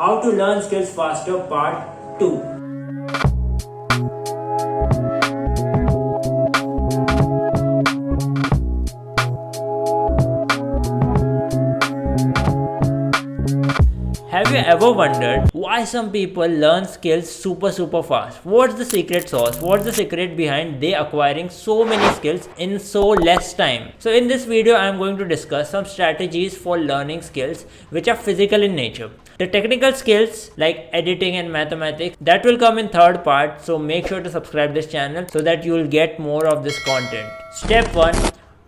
How to learn skills faster part 2. Have you ever wondered why some people learn skills super fast? What's the secret sauce? What's the secret behind they acquiring so many skills in so less time? So in this video I am going to discuss some strategies for learning skills which are physical in nature. The technical skills like editing and mathematics, that will come in third part, so make sure to subscribe this channel so that you will get more of this content. Step 1,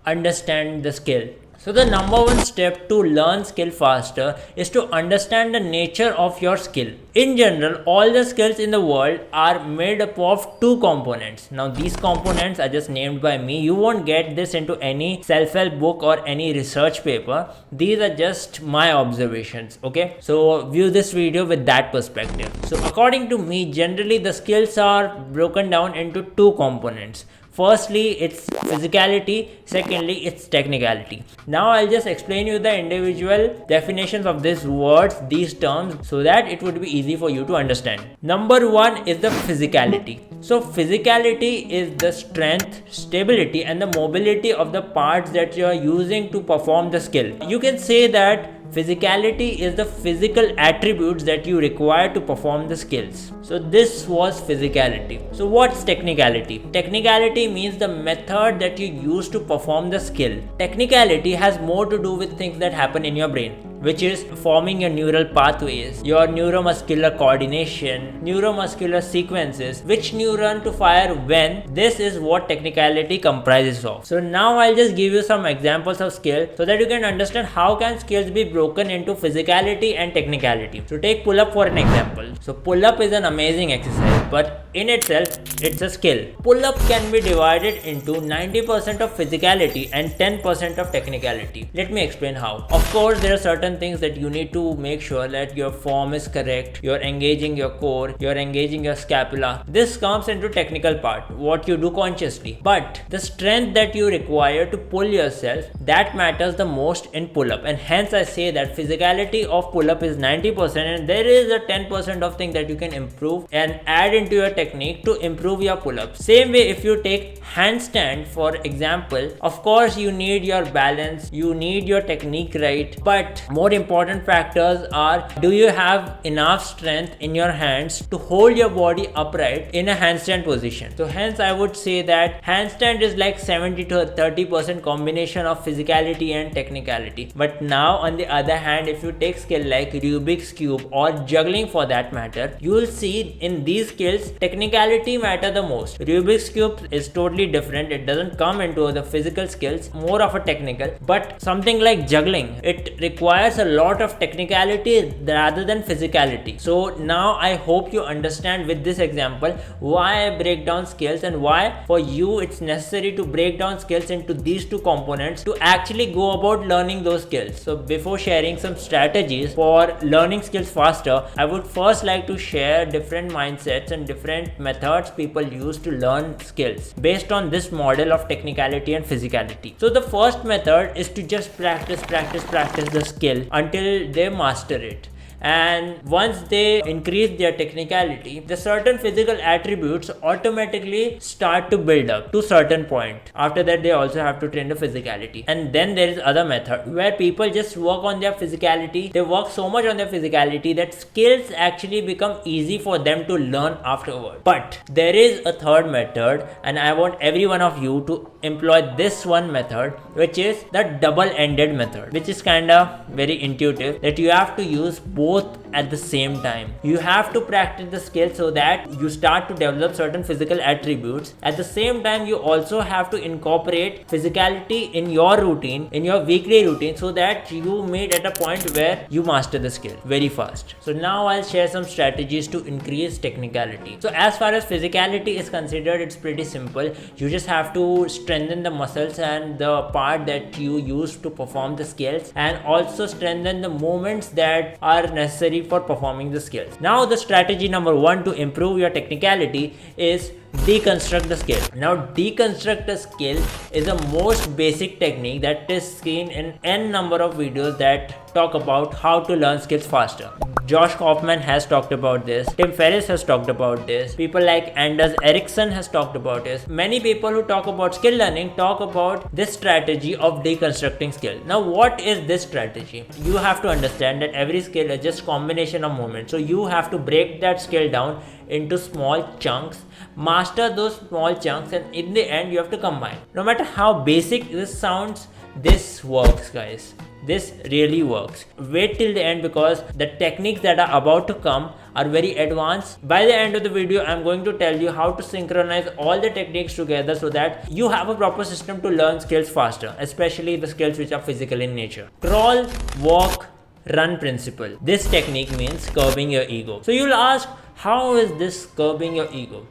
understand the skill. So the number one step to learn skill faster is to understand the nature of your skill. In general, all the skills in the world are made up of two components. Now these components are just named by me. You won't get this into any self-help book or any research paper. These are just my observations, okay? So view this video with that perspective. So according to me, generally the skills are broken down into two components. Firstly, it's physicality. Secondly, it's technicality. Now I'll just explain you the individual definitions of these words, these terms, so that it would be easy for you to understand. Number one is the physicality. So physicality is the strength, stability and the mobility of the parts that you are using to perform the skill. You can say that physicality is the physical attributes that you require to perform the skills. So this was physicality. So what's technicality? Technicality means the method that you use to perform the skill. Technicality has more to do with things that happen in your brain, which is forming your neural pathways, your neuromuscular coordination, neuromuscular sequences, which neuron to fire when. This is what technicality comprises of. So now I'll just give you some examples of skills so that you can understand how can skills be broken into physicality and technicality. So take pull-up for an example. So pull-up is an amazing exercise, but in itself, it's a skill. Pull-up can be divided into 90% of physicality and 10% of technicality. Let me explain how. Of course, there are certain things that you need to make sure that your form is correct, you're engaging your core, you're engaging your scapula. This comes into technical part, what you do consciously. But the strength that you require to pull yourself, that matters the most in pull-up. And hence I say that physicality of pull-up is 90% and there is a 10% of thing that you can improve and add into your technique to improve your pull-up. Same way if you take handstand for example, of course you need your balance, you need your technique right, but more important factors are, do you have enough strength in your hands to hold your body upright in a handstand position? So hence I would say that handstand is like 70 to 30% combination of physicality and technicality. But now on the other hand, if you take skill like Rubik's Cube or juggling for that matter, you will see in these skills technicality matter the most. Rubik's Cube is totally different. It doesn't come into the physical skills, more of a technical. But something like juggling, it requires a lot of technicality rather than physicality. So now I hope you understand with this example why I break down skills and why for you it's necessary to break down skills into these two components to actually go about learning those skills. So before sharing some strategies for learning skills faster, I would first like to share different mindsets and different methods people use to learn skills based on this model of technicality and physicality. So the first method is to just practice the skill until they master it. And once they increase their technicality, the certain physical attributes automatically start to build up to certain point. After that, they also have to train the physicality. And then there is other method where people just work on their physicality. They work so much on their physicality that skills actually become easy for them to learn afterward. But there is a third method and I want every one of you to employ this one method, which is the double-ended method, which is kinda very intuitive, that you have to use both at the same time. You have to practice the skill so that you start to develop certain physical attributes. At the same time, you also have to incorporate physicality in your routine, in your weekly routine, so that you meet at a point where you master the skill very fast. So now I'll share some strategies to increase technicality. So as far as physicality is considered, it's pretty simple. You just have to strengthen the muscles and the part that you use to perform the skills, and also strengthen the movements that are necessary for performing the skills. Now the strategy number one to improve your technicality is deconstruct the skill. Now, deconstruct a skill is the most basic technique that is seen in n number of videos that talk about how to learn skills faster. Josh Kaufman has talked about this. Tim Ferriss has talked about this. People like Anders Ericsson has talked about this. Many people who talk about skill learning talk about this strategy of deconstructing skill. Now, what is this strategy? You have to understand that every skill is just combination of movements. So you have to break that skill down into small chunks, master those small chunks, and in the end you have to combine. No matter how basic this sounds, this works, guys. This really works. Wait till the end because the techniques that are about to come are very advanced. By the end of the video, I'm going to tell you how to synchronize all the techniques together so that you have a proper system to learn skills faster, especially the skills which are physical in nature. Crawl, walk, run principle. This technique means curbing your ego. So you'll ask, how is this curbing your ego?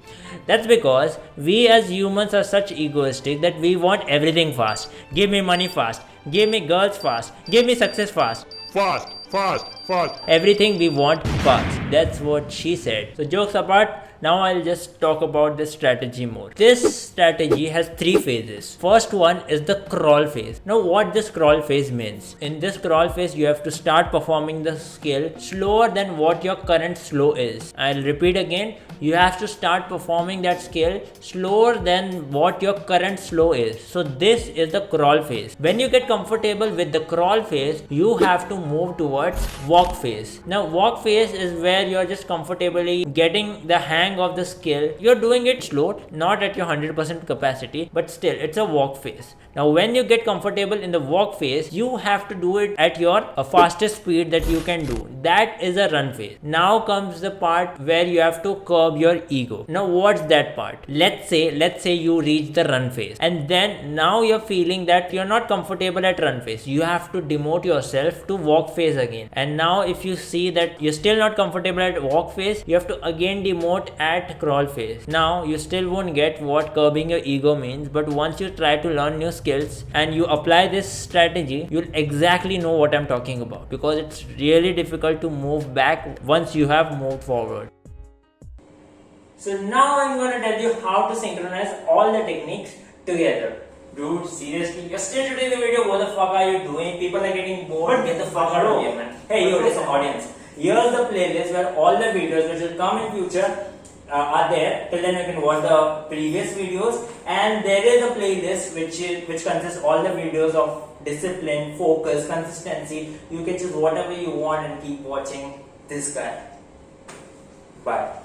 That's because we as humans are such egoistic that we want everything fast. Give me money fast. Give me girls fast. Give me success fast. Fast. Everything we want fast. That's what she said. So jokes apart, now I'll just talk about this strategy more. This strategy has 3 phases. First one is the crawl phase. Now what this crawl phase means? In this crawl phase, you have to start performing the skill slower than what your current slow is. I'll repeat again. You have to start performing that skill slower than what your current slow is. So this is the crawl phase. When you get comfortable with the crawl phase, you have to move towards walk phase. Now walk phase is where you're just comfortably getting the hang of the skill. You're doing it slow, not at your 100% capacity, but still it's a walk phase. Now when you get comfortable in the walk phase, you have to do it at your fastest speed that you can do. That is a run phase. Now comes the part where you have to curb your ego. Now what's that part? Let's say you reach the run phase, and then now you're feeling that you're not comfortable at run phase. You have to demote yourself to walk phase again. And now if you see that you're still not comfortable at walk phase, you have to again demote at crawl phase. Now you still won't get what curbing your ego means, but once you try to learn new skills and you apply this strategy, you'll exactly know what I'm talking about, because it's really difficult to move back once you have moved forward. So now I'm going to tell you how to synchronize all the techniques together. Dude, seriously, you're still shooting the video. What the fuck are you doing? People are getting bored. Get the fuck out of here, man. Hey, yo, listen, audience. Here's the playlist where all the videos which will come in future are there. Till then, you can watch the previous videos, and there is a playlist which consists all the videos of discipline, focus, consistency. You can choose whatever you want and keep watching this guy. Bye.